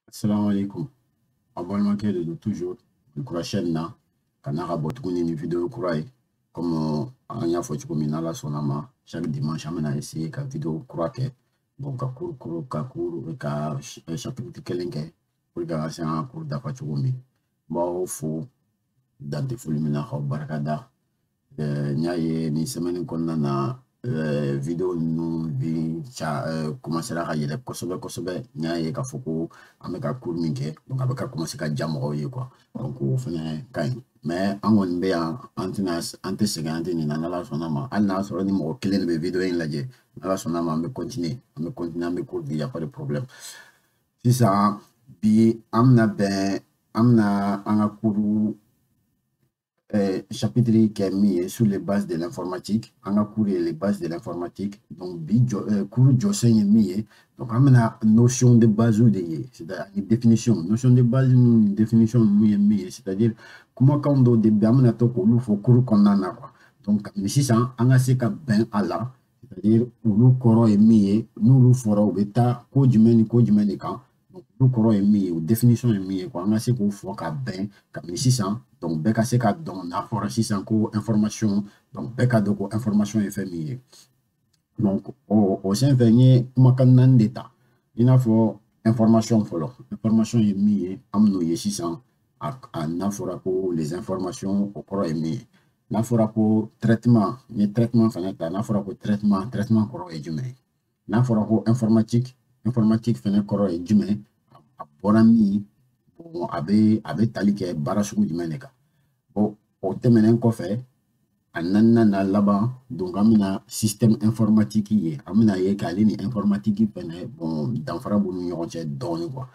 Assalamu alaikum. Abonnement de toujours. Le courage chaîne na. Kanara botkuni ni vidéo courage. Comme on a fait comme la sonama. Chaque dimanche, on a essayé ka vidéo courage. Bon, ka chapitre kelenke. Pour que ça un cours d'afa chukumi. Bon, faut dante fulmina ko barakada. Nyaye ni semaine qu'on a vidéo nous vi commencer à yɛlɛ kosɛbɛ kosɛbɛ n'i y'a ye k'a fɔ ko an bɛ ka cours min kɛ donc a bɛ ka commencer ka diya mɔgɔw ye quoi donc o fɛnɛ ka ɲi mais an kɔni bɛ yan an tɛ sɛgɛn an tɛ nin na n'Ala sɔnna ma hali n'a sɔrɔ ni mɔgɔ kelen de bɛ vidéo in lajɛ n'Ala sɔnna ma an bɛ continuer an bɛ cours di y a pas de problème sisan bi an bɛna bɛn an bɛna an ka cours chapitre qui est mis sur les bases de l'informatique. On a cours les bases de l'informatique. Donc, cours de mis. Donc, on a une notion de base ou c'est-à-dire une définition. Notion de base, une définition c'est-à-dire comment quand on début, on a tout il faut cours qu'on en a quoi. Donc, ici, ça, on a ce qu'on ben à la, c'est-à-dire où nous corps est mis, nous nous ferons au bêta, code du quand. Donc, nous corps est mis, ou définition est mis quoi. On a ce qu'on faut qu'à ben, comme ici, ça. Donc, bɛɛ ka se ka dɔn n'a fɔra sisan ko information donc bɛɛ ka dɔn ko information ye fɛn min ye donc o senfɛ n ye kumakan naani de ta i n'a fɔ information fɔlɔ information ye min ye an bɛn'o ye sisan n'a fɔra ko les informations o kɔrɔ ye min ye n'a fɔra ko traitement n ye traitement fɛnɛ ta n'a fɔra ko traitement kɔrɔ ye jumɛn ye n'a fɔra ko informatique fɛnɛ kɔrɔ ye jumɛn a bɔra min bon, a bɛ tali kɛ baara sugu jumɛn de kan bon o tɛmɛnen kɔfɛ a naaninan na laban donc an bɛna système informatique ye an bɛna ye k'ale ni informatique fɛnɛ bon danfara b'u ni ɲɔgɔn cɛ dɔɔnin quoi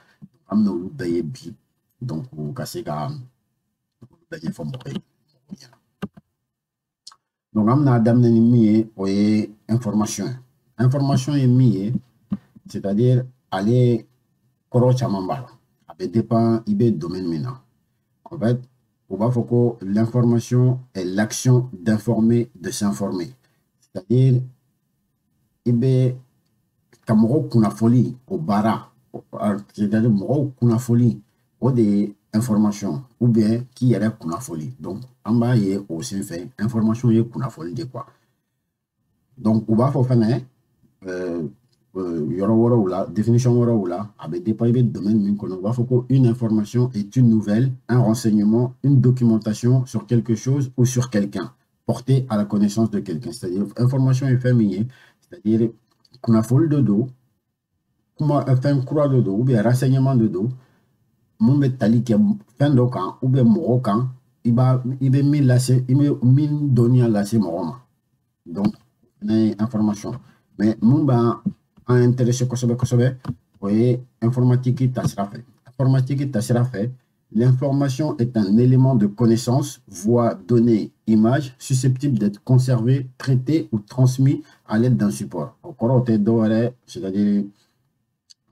an bɛna olu bɛɛ ye bi donc ka se ka olu bɛɛ ɲɛfɔ mɔgɔ ye donc an bɛna daminɛ ni min ye o ye information ye min ye c'est-à-dire ale kɔrɔ caman b'a la a bɛ dépend i bɛ domaine min na en fait on va dire que l'information est l'action d'informer, de s'informer. C'est-à-dire, il y a une folie au bara, c'est-à-dire une folie ou des informations, ou bien qui y a une folie. Donc, en bas, il y a aussi fait information, il y a une folie de quoi. Donc, on va faire la définition avec des domaines on va faire une information est une nouvelle, un renseignement, une documentation sur quelque chose ou sur quelqu'un porté à la connaissance de quelqu'un, c'est-à-dire information est féminine, c'est-à-dire qu'on a folle de dos, comment un croix de dos ou bien renseignement de dos, mon métalli qui est fin de camp ou bien moro camp, il va mille lasser, il me mille donner lasser mon donc information mais mon an intéressé kosɛbɛ o ye informatique taasira fɛ informatique taasira fɛ l'information est un élément de connaissance voix données images susceptibles d'être conservées traitées ou transmis à l'aide d'un support o kɔrɔ tɛ dɔwɛrɛ c'est-à-dire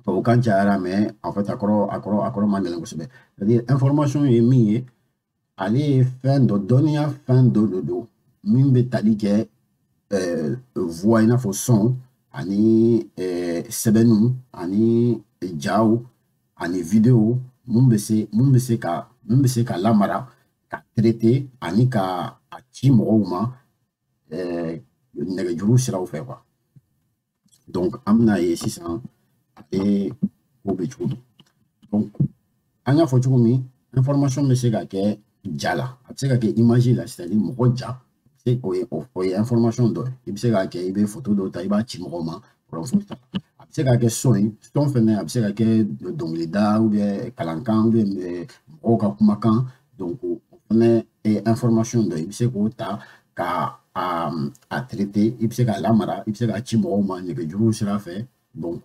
tubabukan cayara mais en fait a kɔrɔ man gɛlɛn kosɛbɛ c'est-à-dire information ye min ye ale ye fɛn dɔ dɔnniya fɛn dɔ de don min bɛ tali kɛ voix i n'a fɔ son ani sɛbɛnnu ani jaw ani vidéo mun bɛ se ka lamara ka traiter ani ka a ci mɔgɔw ma nɛgɛjuru siraw fɛ quoi donc an bɛna ye sisan ale ko bɛ cogo min donc an y'a fɔ cogo min information bɛ se ka kɛ ja la a bɛ se ka kɛ image la c'est-à-dire mɔgɔ ja o ye information dɔ ye i bɛ se k'a kɛ i bɛ photo dɔ ta i b'a ci mɔgɔw ma foyi t'a la a bɛ se ka kɛ son ye son fɛnɛ a bɛ se ka kɛ dɔnkilida ou bien kalankan ou bien mɔgɔw ka kumakan donc o fɛnɛ ye information dɔ ye i bɛ se k'o ta ka a traiter i bɛ se k'a lamara i bɛ se k'a ci mɔgɔw ma nɛgɛjuru sira fɛ donc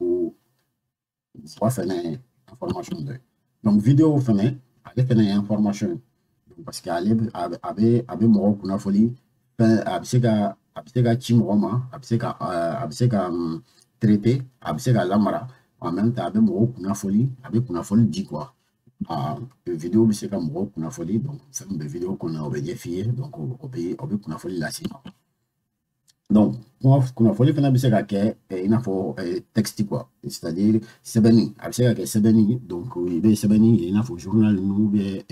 voix fɛnɛ ye information dɔ ye donc vidéo fɛnɛ ale fɛnɛ ye information ye parce que ale a bɛ mɔgɔw kunnafoni a bɛ se ka ci mɔgɔ ma a bɛ se ka traiter a bɛ se ka lamara en même temps a bɛ mɔgɔw kunnafoni a bɛ kunnafoni di quoi vidéo bɛ se ka mɔgɔw kunnafoni donc fɛn min bɛ vidéo kɔnɔ o bɛ ɲɛf'i ye donc o bɛ kunnafoni lase i ma Donc, kunnafoni fana bɛ se ka kɛ i n'a fɔ texte quoi, c'est-à-dire sɛbɛnni a bɛ se ka kɛ sɛbɛnni, donc i bɛ sɛbɛnni ye i n'a fɔ journal ninnu ou bien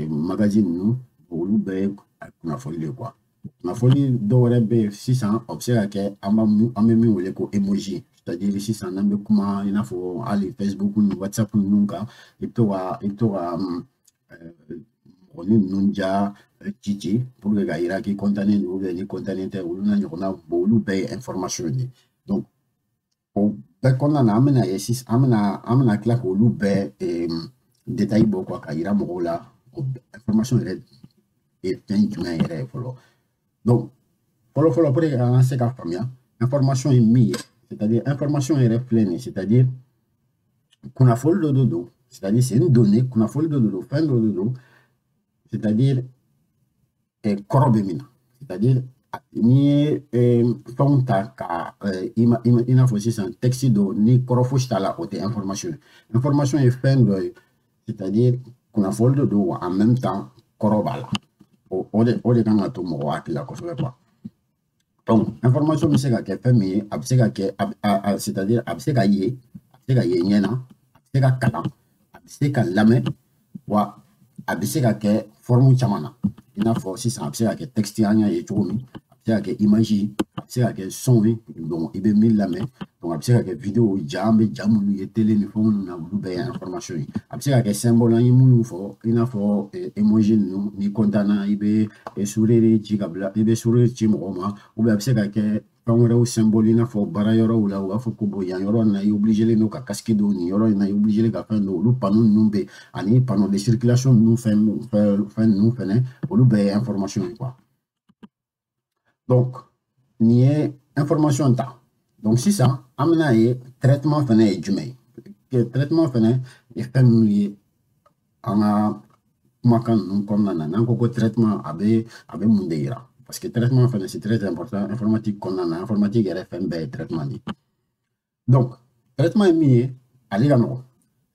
magazine ninnu, olu bɛɛ ye kunnafoni de ye quoi. Kunnafoni dɔw wɛrɛ bɛ yen sisan o bɛ se ka kɛ an bɛ min wele ko emoji, c'est-à-dire sisan n'an bɛ kuma i n'a fɔ hali Facebook ni WhatsApp ninnu kan i bɛ to ka mɔgɔnin ninnu ja ci pour que ka yira k'i kɔntannen don ni kɔntannen tɛ, olu n'a ɲɔgɔnna olu bɛɛ ye information de. Donc o bɛɛ kɔnɔna na an bɛna ye sisan an bɛna tila k'olu bɛɛ détail bɔ quoi ka yira mɔgɔw la information yɛrɛ ye fɛn jumɛn yɛrɛ ye fɔlɔ. Donc fɔlɔ pour que an se ka faamuya information ye min ye, c'est-à-dire information yɛrɛ filɛ nin ye, c'est-à-dire kunnafoni dɔ de don, c'est-à-dire c'est une donnée, kunnafoni dɔ de don, fɛn dɔ de don, c'est-à-dire kɔrɔ bɛ min na, c'est-à-dire n'i ye fɛnw ta ka i n'a fɔ sisan texte dɔ ni kɔrɔ fosi t'a la o tɛ information ye. Information ye fɛn dɔ ye, c'est-à-dire kunnafoni dɔ don en même temps kɔrɔ b'a la. O de kan ka to mɔgɔ hakili la kosɛbɛ quoi. Donc information bɛ se ka kɛ fɛn min ye, a bɛ se ka kɛ c'est-à-dire a bɛ se ka ye ɲɛ na, a bɛ se ka kalan, a bɛ se ka lamɛn, wa a bɛ se ka kɛ forme caman na. I n'a fɔ sisan a bɛ se ka kɛ texte an y'a ye cogo min, a bɛ se ka kɛ image ye, a bɛ se ka kɛ son ye, donc i bɛ min lamɛn, donc a bɛ se ka kɛ vidéo ja, an bɛ ja minnu ye télé ni fɛn minnu na olu bɛɛ ye information ye. A bɛ se ka kɛ symbole an ye minnu fɔ i n'a fɔ emoji ninnu, n'i content i bɛ sourire ci ka bila, i bɛ sourire ci mɔgɔw ma, ou bien a bɛ se ka kɛ fɛn wɛrɛw symbole i n'a fɔ baara yɔrɔw la u b'a fɔ ko bon yan yɔrɔ in na i obligé don ka casque don, nin yɔrɔ in na i obligé ka fɛn don, olu panneau ninnu bɛ ani panneau de circulation ninnu fɛn ninnu fɛnɛ olu bɛɛ ye information ye quoi. Donc nin ye information ta, donc sisan an bɛna ye traitement fɛnɛ ye jumɛn ye. Traitement fɛnɛ ye fɛn minnu ye an ka kumakan ninnu kɔnɔna na, n'an ko traitement a bɛ mun de yira, parce que traitement fɛnɛ c'est très important informatique kɔnɔna na, informatique yɛrɛ fɛn bɛɛ ye traitement de. Donc traitement ye min ye ale ka nɔgɔn,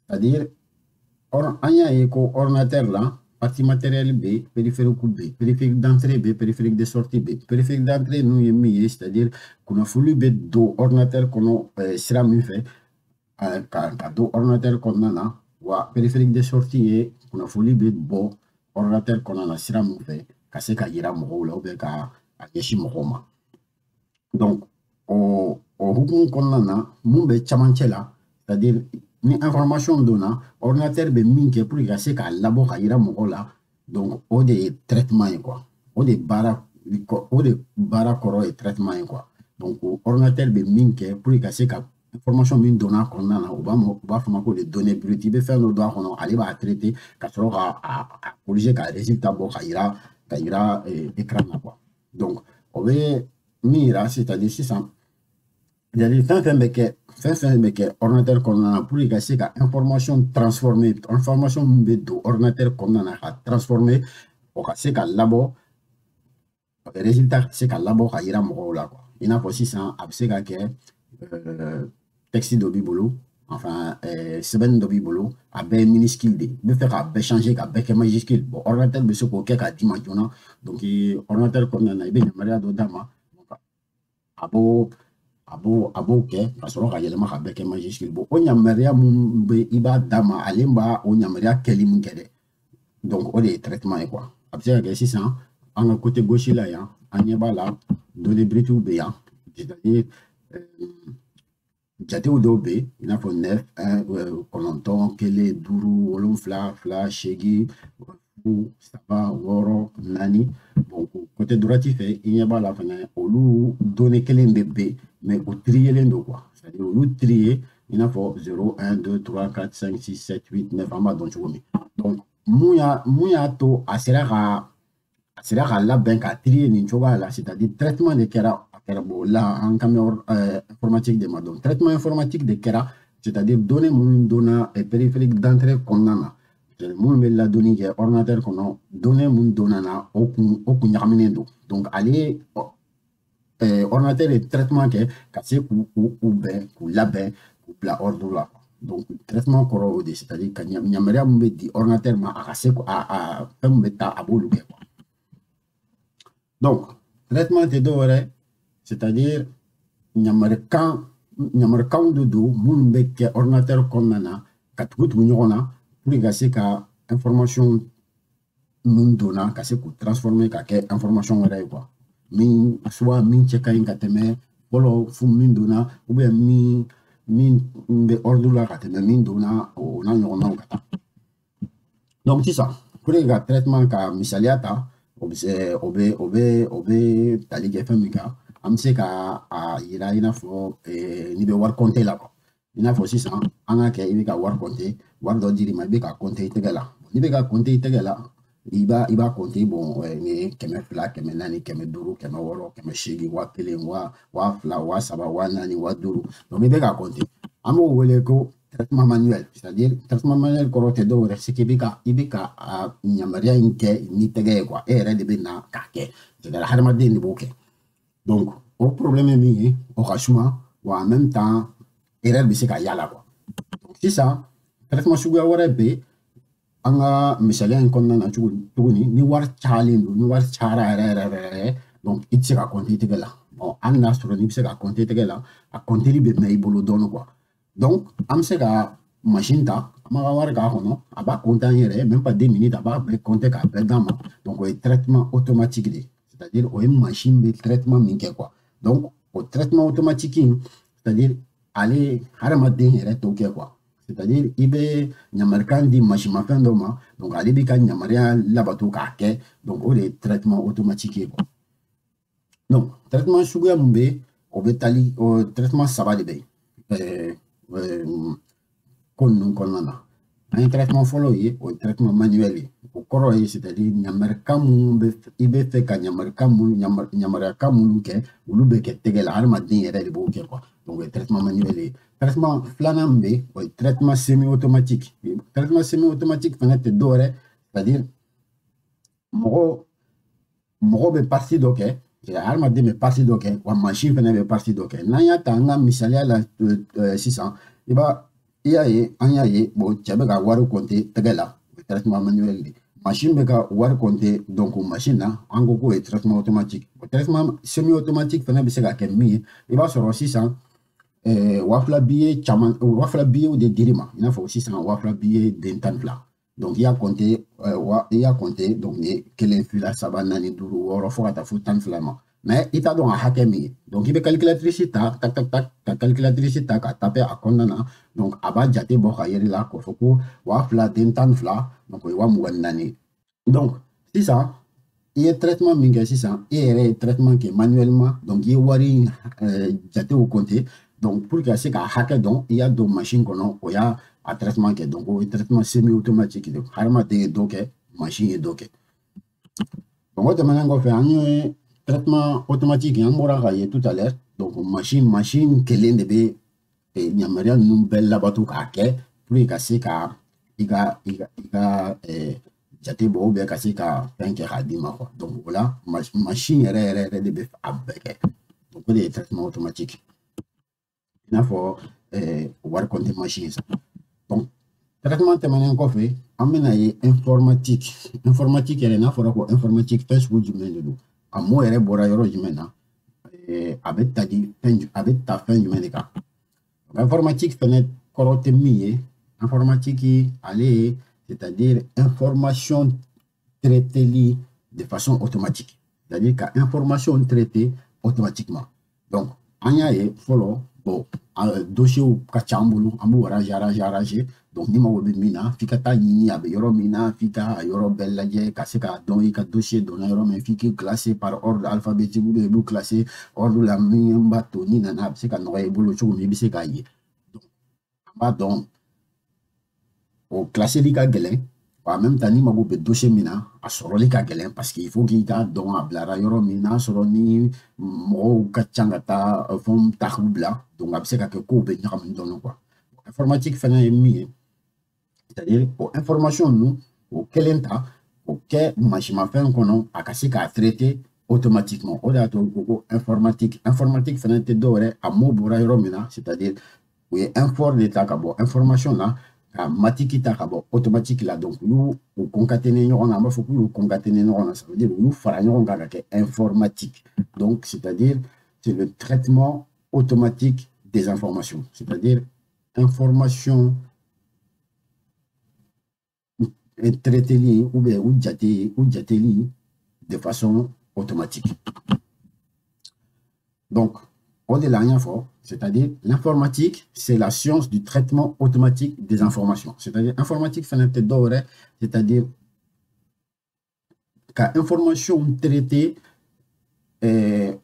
c'est-à-dire an y'a ye ko ordinateur la partie matérielle bɛ yen, périphérique bɛ yen, périphérique d'entrée bɛ yen, périphérique de sortie bɛ yen. Périphérique d'entrée ninnu ye min ye, c'est-à-dire kunnafoni bɛ don ordinateur kɔnɔ sira min fɛ ka don ordinateur kɔnɔna na, wa périphérique de sortie ye kunnafoni bɛ bɔ ordinateur kɔnɔna na sira min fɛ ka se ka yira mɔgɔw la ou bien ka ɲɛsin mɔgɔw ma. Donc o hukumu kɔnɔna na mun bɛ camancɛ la, c'est-à-dire ni information donna ordinateur bɛ min kɛ pour que ka se k'a labɔ ka yira mɔgɔw la, donc o de ye traitement ye quoi, o de baara kɔrɔ ye traitement ye quoi. Donc ordinateur bɛ min kɛ pour que ka se ka information min donna a kɔnɔna na u b'a fɔ ma ko de données brutes, i bɛ fɛn dɔ don a kɔnɔ ale b'a traiter ka sɔrɔ ka corriger ka résultat bɔ ka yira écran na quoi. Donc o bɛ min yira, c'est-à-dire sisan fɛn fɛn bɛ kɛ ordinateur kɔnɔna na pour ka se ka information transformer, information min bɛ don ordinateur kɔnɔna na ka transformer o ka se ka labɔ résultat ka se ka labɔ ka yira mɔgɔw la quoi. I n'a fɔ sisan a bɛ se ka kɛ texte dɔ b'i bolo, enfin sɛbɛnni dɔ b'i bolo, a bɛɛ ye minuscule de ye, i bɛ fɛ k'a bɛɛ changer ka bɛɛ kɛ majuscule, bon ordinateur bɛ se k'o kɛ k'a d'i ma joona, donc ordinateur kɔnɔna na i bɛ yamaruya dɔ d'a ma, a b'o kɛ ka sɔrɔ ka yɛlɛma ka bɛɛ kɛ majuscule. Bon o yamaruya mun bɛ i b'a d'a ma ale b'a o yamaruya kɛli mun kɛ dɛ, donc o de ye traitement ye quoi. A bɛ se ka kɛ sisan an ka côté gauche la yan an ɲɛ b'a la données brutes bɛ yan, c'est-à-dire jatew dɔw bɛ yen i n'a fɔ 9, 1, 9, 1, 5, 7, 2, 8, 3, 6, 7, 4, bon côté droite fɛ i ɲɛ b'a la fɛnɛ olu données kelen de bɛ yen mais o triyelen don quoi, c'est-à-dire olu trier i n'a fɔ 0, 1, 2, 3, 4, 5, 6, 7, 8, 9 an b'a dɔn cogo min. Donc mun y'a to a sera ka labɛn ka trier nin cogoya la, c'est-à-dire traitement de kɛra bon là an kan bɛ informatique de ma, donc traitement informatique de kɛra, c'est-à-dire données minnu donna périphérique d'entrée kɔnɔna na, minnu bɛ ladonni kɛ ordinateur kɔnɔ, données minnu donna na o kun ɲagaminen don, donc ale ordinateur ye traitement kɛ ka se k'u bɛn k'u labɛn k'u bila ordre la. Donc traitement kɔrɔ o de, c'est-à-dire ka yamaruya min bɛ di ordinateur ma a ka se a fɛn min bɛ taa a b'olu kɛ quoi. Donc traitement tɛ dɔ wɛrɛ c'est-à-dire ɲamarikan de don minnu bɛ kɛ ordinateur kɔnɔna na ka tugu ɲɔgɔn na pour ka se ka information min donna ka se k'u transformer ka kɛ information wɛrɛ ye quoi min soit min cɛ ka ɲi ka tɛmɛ fɔlɔ fu min donna ou bien min bɛ ordre la ka tɛmɛ min donna o n'a ɲɔgɔnnaw ka taa donc sisan pour ka traitement ka misaliya ta o bɛ tali kɛ fɛn min kan an bɛ se ka a yira i n'a fɔ n'i bɛ wari compter la quoi i n'a fɔ sisan an ka kɛ i bɛ ka wari compter wari dɔ dir'i ma i bɛ ka compter i tɛgɛ la n'i bɛ ka compter i tɛgɛ la i b'a compter bon nin ye 200 400 500 600 800 1000 2000 3000 4000 5000 donc i bɛ ka compter an b'o wele ko traitement manuel, c'est-à-dire traitement manuel kɔrɔ tɛ dɔ wɛrɛ c'est que i bɛ ka yamaruya in kɛ ni tɛgɛ ye quoi e yɛrɛ de bɛ na k'a kɛ c'est-à-dire hadamaden de b'o kɛ donc o problème ye min ye o ka suma wa en même temps erreur bɛ se ka y'a la quoi donc sisan traitement suguya wɛrɛ bɛ an ka misaliya in kɔnɔna na tuguni ni wari cayalen don ni wari cayara yɛrɛ donc i tɛ se ka compter i tɛgɛ la bon hali n'a sɔrɔ n'i bɛ se ka compter i tɛgɛ la a compteli bɛ mɛn i bolo dɔɔnin quoi donc an bɛ se ka machine ta an b'a ka wari k'a kɔnɔ a b'a compter an yɛrɛ même pas 2 minutes a b'a bɛɛ compter k'a bɛɛ d'an ma donc o ye traitement automatique de c'est-à-dire o ye machine bɛ traitement min kɛ quoi donc o traitement automatique in c'est-à-dire ale hadamaden yɛrɛ t'o kɛ quoi c'est-à-dire i bɛ ɲamarikan di mansimafɛn dɔ ma donc ale b'i ka ɲamariya labato k'a kɛ donc o de ye traitement automatique ye quoi donc traitement suguya min bɛ o bɛ tali o traitement saba de bɛ yen ko ninnu kɔnɔna na an ye traitement fɔlɔ ye o ye traitement manuel ye o kɔrɔ ye c'est-à-dire ɲamarikan minnu bɛ i bɛ fɛ ka ɲamariyakan minnu kɛ olu bɛ kɛ tɛgɛ la hadamaden yɛrɛ de b'o kɛ quoi donc o ye traitement manuel ye traitement filanan min bɛ yen o ye traitement semi automatique traitement semi automatique fana tɛ dɔ wɛrɛ c'est-à-dire mɔgɔ bɛ partie dɔ kɛ hadamaden bɛ partie dɔ kɛ wa machine fana bɛ partie dɔ kɛ n'an y'a ta an ka misaliya la sisan i y'a ye an y'a ye bon cɛ bɛ ka wari compter tɛgɛ la o ye traitement manuel de machine bɛ ka wari compter donc o machine na an ko k'o ye traitement automatique o traitement semi automatique fana bɛ se ka kɛ min ye i b'a sɔrɔ sisan 2000 billet caman 2000 billet de dir'i ma i n'a fɔ sisan 2000 billet den 12 donc i y'a compter donc ni 1 2 3 4 5 6 7 fo ka taa fo 12 ma mais i t'a dɔn a hakɛ min ye donc i bɛ calculatrice ta ka calculatrice ta ka taper a kɔnɔna na donc a b'a jate bɔ ka yɛrɛ la k'o fɔ ko 2000 den 12 donc o ye 24 donc sisan i ye traitement min kɛ sisan i yɛrɛ ye traitement kɛ manuellement donc i ye wari jatew compter donc pour que se ka hakɛ dɔn i y'a don machine kɔnɔ o y'a a traitement kɛ donc o ye traitement semi automatique de hadamaden ye dɔ kɛ machine ye dɔ kɛ donc o tɛmɛnen kɔfɛ an ye traitement automatique an bɔra k'a ye tout à l'heure donc machine kelen de bɛ ɲamariya ninnu bɛɛ labato k'a kɛ pour ka se ka i ka jate bɔ ou bien ka se ka fɛn kɛ k'a d'i ma quoi donc o la machine yɛrɛ de bɛ a bɛɛ kɛ donc o de ye traitement automatique i n'a fɔ wari compter machine sa donc traitement tɛmɛnen kɔfɛ an bɛna ye informatique yɛrɛ n'a fɔra ko informatique fɛn sugu jumɛn de don a mot yɛrɛ bɔra yɔrɔ jumɛn na a bɛ ta fɛn jumɛn de kan informatique fɛnɛ kɔrɔ tɛ min ye informatique ale ye c'est-à-dire information traitée de façon automatique c'est-à-dire ka information traiter automatiquement donc an y'a ye fɔlɔ bon dossier ka ca an bolo an b'o arranger donc ni mago bɛ min na f'i ka taa ɲini a bɛ yɔrɔ min na f'i ka a yɔrɔ bɛɛ lajɛ ka se k'a dɔn i ka dossier donna yɔrɔ min f'i k'i classer par ordre alphabétique ou bien i b'u classer ordre la min b'a to n'i nana a bɛ se ka nɔgɔya i bolo cogo min i bɛ se k'a ye donc an b'a dɔn o classeli ka gɛlɛn en même temps ni mago bɛ dossier min na a sɔrɔli ka gɛlɛn parce que il faut k'i k'a dɔn a bilara yɔrɔ min n'a sɔrɔ ni mɔgɔw ka ca ka taa fɛnw ta k'u bila donc a bɛ se ka kɛ kow bɛ ɲagami dɔɔnin quoi informatique fana ye min ye c'est-à-dire o information ninnu o kelen ta o kɛ mansimafɛn kɔnɔ a ka se k'a traiter automatiquement o de y'a to ko informatique fana tɛ dɔ wɛrɛ a mot bɔra yɔrɔ min na c'est-à-dire o ye infor de ta ka bɔ information na ka matiki ta ka bɔ automatique la donc u y'u concaténer ɲɔgɔn na an b'a fɔ k'u y'u concaténer ɲɔgɔn na ça veut dire u y'u fara ɲɔgɔn kan ka kɛ informatique donc c'est-à-dire c'est le traitement automatique des informations, c'est-à-dire information traitée ou bien ou jateli de façon automatique. Donc, au-delà, c'est-à-dire l'informatique, c'est la science du traitement automatique des informations. C'est-à-dire informatique, c'est-à-dire qu'à information traitée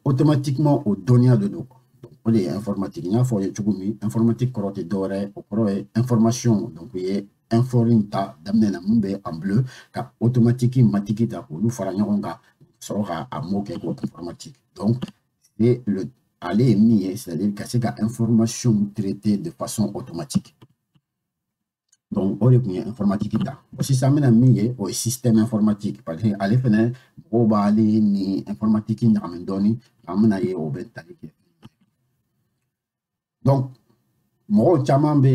automatiquement aux données de nous. Donc, on est informatique. Il y a informatique correcte doré, information. Donc, il y a informita d'amener la mumbe en bleu, car automatiquement, matikita, ou nous ferons sera à mot informatique. Donc, c'est le aller mis, c'est-à-dire que c'est information traitée de façon automatique. Donc, on est informatique. Si ça mène à mis au système informatique, parce que aller faire on va aller ni informatique ni amène donné, amène à y au donc, moi, chamambe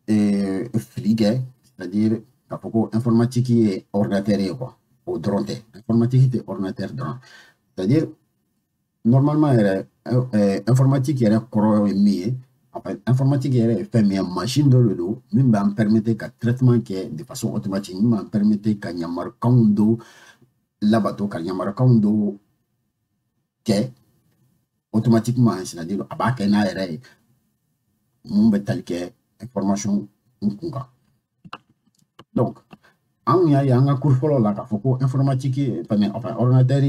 fligue, c'est-à-dire que informatique est ordinateur quoi, au drone, informatique est ordinateur drone, c'est-à-dire normalement informatique est corps mieux. En fait, informatique est fait mais machine de l'eau, même va permettre qu'un traitement qui est de façon automatique, même va permettre qu'il y ait un compte là-bas, qu'il y ait un compte qui est automatiquement, c'est-à-dire à bas qu'il y a mon bétal qui est information. Donc, il y a un cours pour la informatique, enfin, ordinateur,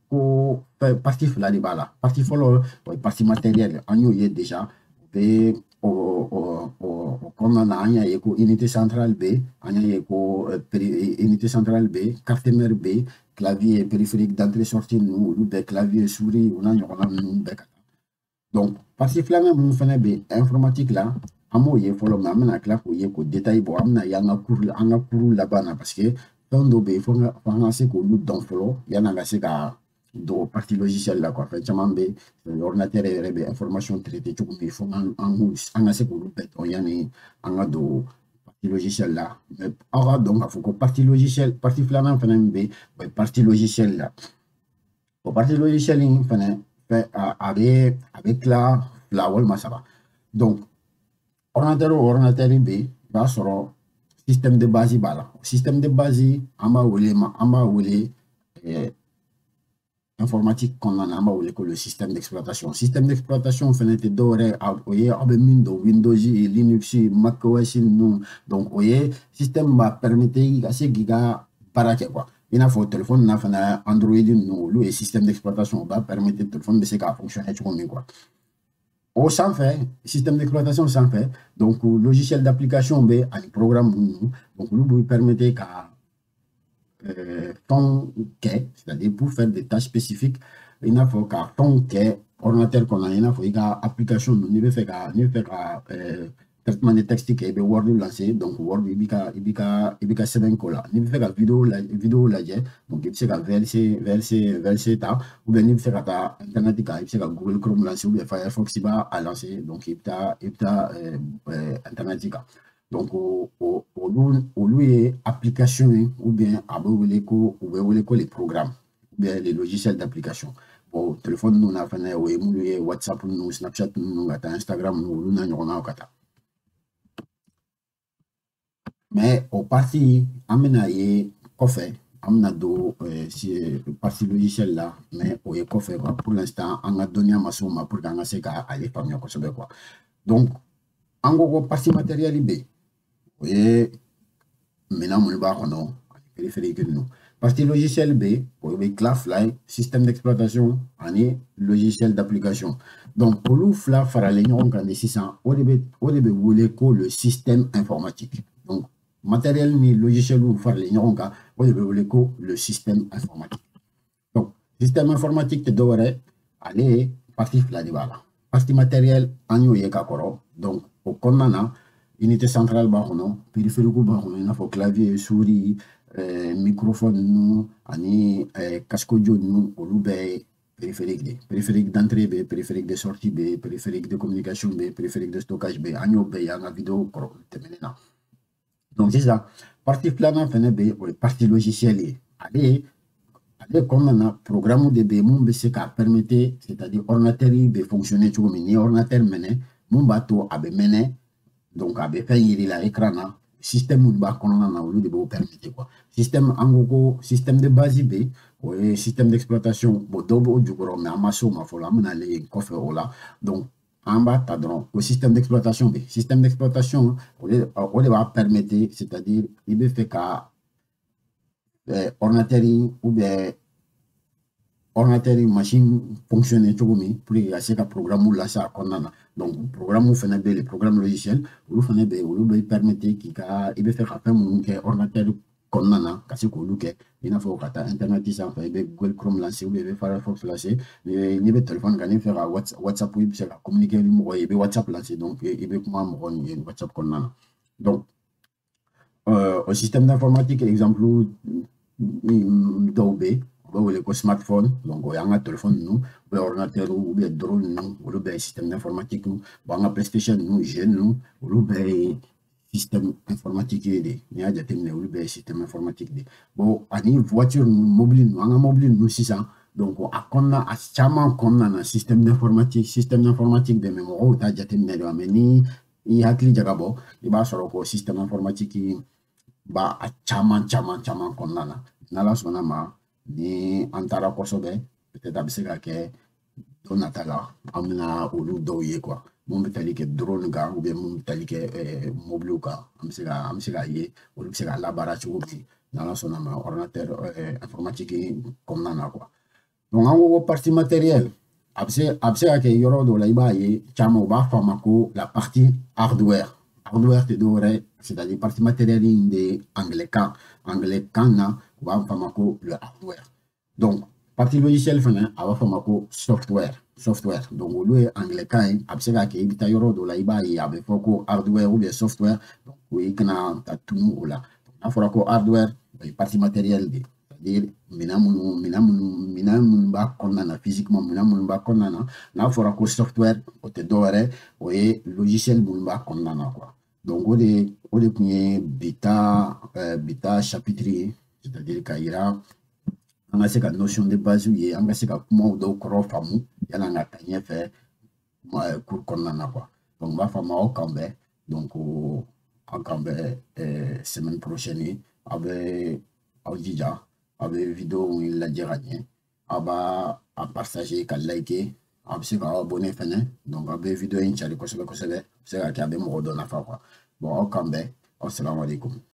ko partie fila de b'a la partie fɔlɔ o ye partie matérielle an y'o ye déjà o bɛ o kɔnɔna na an y'a ye ko unité centrale bɛ yen an y'a ye ko unité centrale bɛ yen carte mère bɛ yen clavier périphérique d'entrée sortie ninnu olu bɛɛ clavier souris o n'a ɲɔgɔnna ninnu bɛɛ ka taa donc partie filanan minnu fana bɛ informatique la an m'o ye fɔlɔ mais an bɛna tila k'o ye k'o détail bɔ an bɛna ye an ka cours laban na parce que fɛn dɔ bɛ yen fo an ka se k'olu dɔn fɔlɔ yan'an ka se ka do partie logicielle là quoi fait caman be l'ordinateur yɛrɛ bɛ information traité cogo min fo an ka se k'olu bɛɛ dɔn yanni an ka do partie logicielle là mais aw ka dɔn k'a fɔ ko partie logicielle partie filanan fana min bɛ o ye partie logicielle là o partie logicielle in fana a bɛ tila fila walima saba donc ordinateur o ordinateur bɛ yen i b'a sɔrɔ système de base b'a la système de base an b'a wele informatique qu'on en a le système d'exploitation. Système d'exploitation, fenêtre doré, Windows, Linux, Mac OS, non. Donc, voyez, système va permettre à ce giga paraquet quoi. Il y a un téléphone, il y a Android, non, le système d'exploitation va permettre au téléphone de se fonctionner quoi. Au sans fait, système d'exploitation sans fait, donc logiciel d'application, un programme, donc nous permettez qu'à ton quai, c'est-à-dire pour faire des tâches spécifiques, il faut qu'à ton quai, ordinateur qu'on a, il faut qu'il y ait application, il faut faire traitement de texte qui est Word lancé, donc Word, il y a 7 cola. Il faut faire vidéo là, donc il faut faire verser ta, ou bien il faut faire Internet, il faut faire Google Chrome lancé, ou bien Firefox, il va lancer, donc il faut Internet. Donc, au lieu d'application ou bien les programmes, ou bien les logiciels d'application. Bon, téléphone, nous avons fait WhatsApp, nous, Snapchat, nous, Instagram, nous avons fait. Mais au parti, amenaye fait, amena do parti logiciel là, mais au fait pour l'instant, on a donné à ma somme pour qu'on se aller parmi quoi. Donc, en gros, partie matérielle B. Oui, maintenant, on va voir périphérique nous. Partie logiciel B, oui, ClaFly, système d'exploitation, on est logiciel d'application. Donc, pour nous, FLA, on a 600, au début, le système informatique. Donc, matériel ni logiciel ou faire les le système informatique. Donc, système informatique, tu devrais aller partie FLA de bala. Partie matériel, on y est donc, au Konana, unité centrale barono périphérique barono il faut clavier souris microphone nous ani casque audio nous olu bɛ périphérique d'entrée b périphérique de sortie b périphérique de communication b périphérique de stockage b an y'o bɛɛ y'an ka vidéo kɔrɔ tɛmɛnen na donc sisan partie filanan fɛnɛ bɛ o ye partie logicielle ye ale ale kɔnɔna na programme de bɛ yen mun bɛ se k'a permettre c'est-à-dire ordinateur bɛ fonctionner cogo min ni ordinateur mɛnɛ mun b'a to a bɛ mɛnɛ donc a bɛ fɛn yiri la écran na système minnu b'a kɔnɔna na olu de b'o permettre quoi système an ko ko système de base bɛ yen o ye système d'exploitation bon dɔw b'o jukɔrɔ mais an ma se o ma fɔlɔ an bɛna ale kɔfɛ o la donc an b'a ta dɔrɔn ko système d'exploitation bɛ yen système d'exploitation o de b'a permettre c'est-à-dire i bɛ fɛ ka ordinateur ou bien ordinateur machine fonctionner cogo min pour que ka se ka programme lase a kɔnɔna na donc programme fana bɛ yen programme logiciel olu fana bɛ yen olu bɛ permettre k'i ka i bɛ fɛ ka fɛn minnu kɛ ordinateur kɔnɔna na ka se k'olu kɛ i n'a fɔ ka taa internet sanfɛ i bɛ Google Chrome lancer ou bien i bɛ Firefox lancer n'i bɛ téléphone kan n'i bɛ fɛ ka WhatsApp i bɛ se ka communiquer ni mɔgɔ ye i bɛ WhatsApp lancer donc i bɛ kuma mɔgɔ ni ye WhatsApp kɔnɔna na donc au système d'informatique exemple dɔw bɛ yen u bɛ wele ko smartphone donc o y'an ka téléphone ninnu ou bien ordinateur ou bien drone ninnu olu bɛɛ ye système informatique bon an ka PlayStation ninnu jeux ninnu olu bɛɛ ye système informatique ye de n'i y'a jateminɛ olu bɛɛ ye système informatique de bon ani voiture ninnu mobile ninnu an ka mobile ninnu sisan donc a kɔnɔna a caman kɔnɔna na système d'informatique bɛ mɛ mɔgɔw t'a jateminɛ de mais ni i hakili jagabɔ i b'a sɔrɔ ko système informatique ba a caman kɔnɔna na n'ala sɔnna ma ni an taara kosɛbɛ peut-être a bɛ se ka kɛ don nata la an bɛna olu dɔw ye quoi mun bɛ tali kɛ drone kan ou bien mun bɛ tali kɛ mobiliw kan an bɛ se k'a ye olu bɛ se ka labaara cogo min n'ala sɔnna ma ordinateur informatique kɔnɔna na quoi donc an ko ko partie matérielle a bɛ se ka kɛ yɔrɔ dɔw la i b'a ye caman u b'a fɔ a ma ko la partie hardware tɛ dɔ wɛrɛ c'est-à-dire partie matérielle in de anglais kan na u b'a fɔ a ma ko le hardware donc partie logicielle fana a b'a fɔ a ma ko software donc olu ye anglais kan ye a bɛ se ka kɛ i bɛ taa yɔrɔ dɔ la i b'a ye a bɛ fɔ ko hardware ou bien software donc o i kana ta tunu o la n'a fɔra ko hardware o ye partie matérielle de c'est-à-dire minɛn minnu b'a kɔnɔna na physiquement minɛn minnu b'a kɔnɔna na n'a fɔra ko software o tɛ dɔ wɛrɛ o ye logiciel minnu b'a kɔnɔna na quoi donc o de tun ye bita chapitre ye c'est-à-dire ka yira an ka se ka notion de base ye an ka se ka kumaw dɔw kɔrɔ faamu yala an ka taa ɲɛfɛ cours kɔnɔna na quoi donc n b'a fɔ a ma aw kan bɛn donc an kan bɛn semaine prochaine aw bɛ aw jija aw bɛ vidéo in lajɛ ka ɲɛ aw b'a a partager ka liker a bɛ se ka abonné fɛnɛ donc aw bɛ vidéo in cari kosɛbɛ a bɛ se ka kɛ a bɛ mɔgɔ dɔ nafa quoi bon aw kan bɛn assalamu alaikum